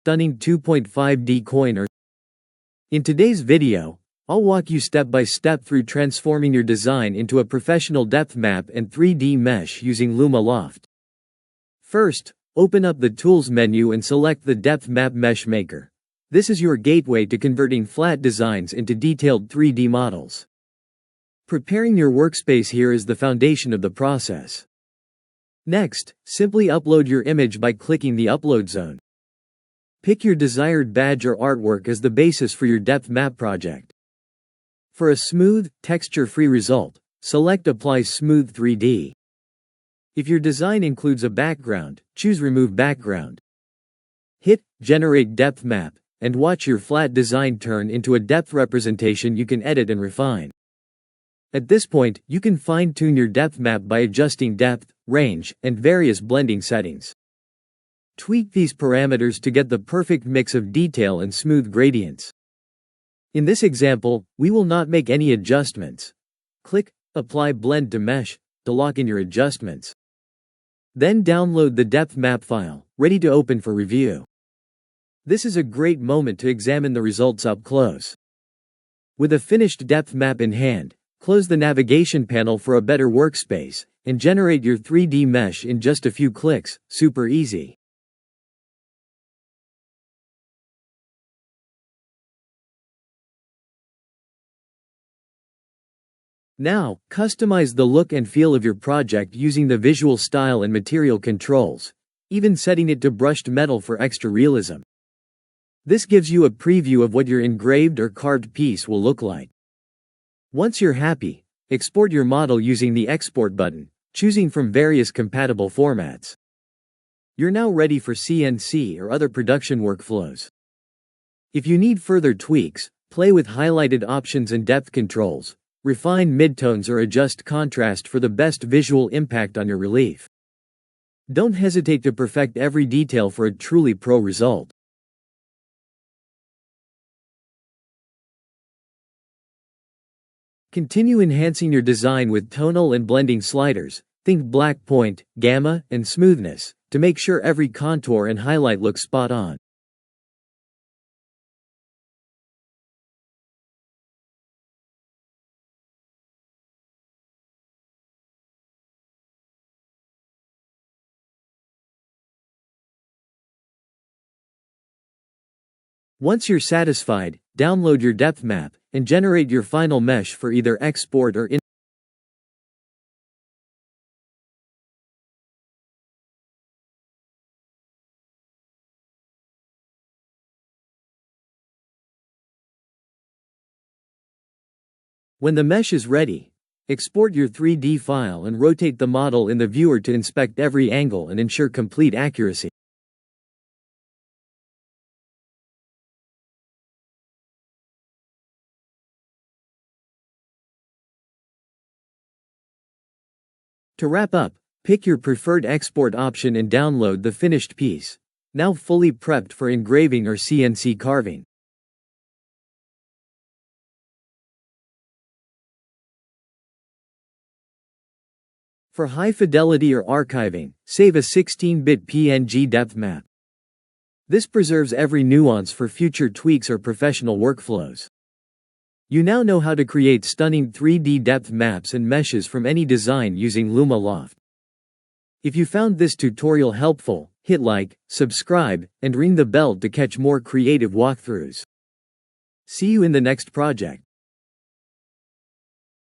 stunning 2.5D coin or. In today's video, I'll walk you step by step through transforming your design into a professional depth map and 3D mesh using Luma-Loft. First, open up the Tools menu and select the Depth Map Mesh Maker. This is your gateway to converting flat designs into detailed 3D models. Preparing your workspace here is the foundation of the process. Next, simply upload your image by clicking the Upload zone. Pick your desired badge or artwork as the basis for your depth map project. For a smooth, texture-free result, select Apply Smooth 3D. If your design includes a background, choose Remove Background. Hit Generate Depth Map, and watch your flat design turn into a depth representation you can edit and refine. At this point, you can fine-tune your depth map by adjusting depth, range, and various blending settings. Tweak these parameters to get the perfect mix of detail and smooth gradients. In this example, we will not make any adjustments. Click Apply Blend to Mesh to lock in your adjustments. Then download the depth map file, ready to open for review. This is a great moment to examine the results up close. With a finished depth map in hand, close the navigation panel for a better workspace, and generate your 3D mesh in just a few clicks, super easy. Now, customize the look and feel of your project using the visual style and material controls, even setting it to brushed metal for extra realism. This gives you a preview of what your engraved or carved piece will look like. Once you're happy, export your model using the Export button, choosing from various compatible formats. You're now ready for CNC or other production workflows. If you need further tweaks, play with highlighted options and depth controls, refine midtones or adjust contrast for the best visual impact on your relief. Don't hesitate to perfect every detail for a truly pro result. Continue enhancing your design with tonal and blending sliders, think black point, gamma, and smoothness, to make sure every contour and highlight look spot on. Once you're satisfied, download your depth map, and generate your final mesh for either export or in. When the mesh is ready, export your 3D file and rotate the model in the viewer to inspect every angle and ensure complete accuracy. To wrap up, pick your preferred export option and download the finished piece, now fully prepped for engraving or CNC carving. For high fidelity or archiving, save a 16-bit PNG depth map. This preserves every nuance for future tweaks or professional workflows. You now know how to create stunning 3D depth maps and meshes from any design using Luma-Loft. If you found this tutorial helpful, hit like, subscribe, and ring the bell to catch more creative walkthroughs. See you in the next project.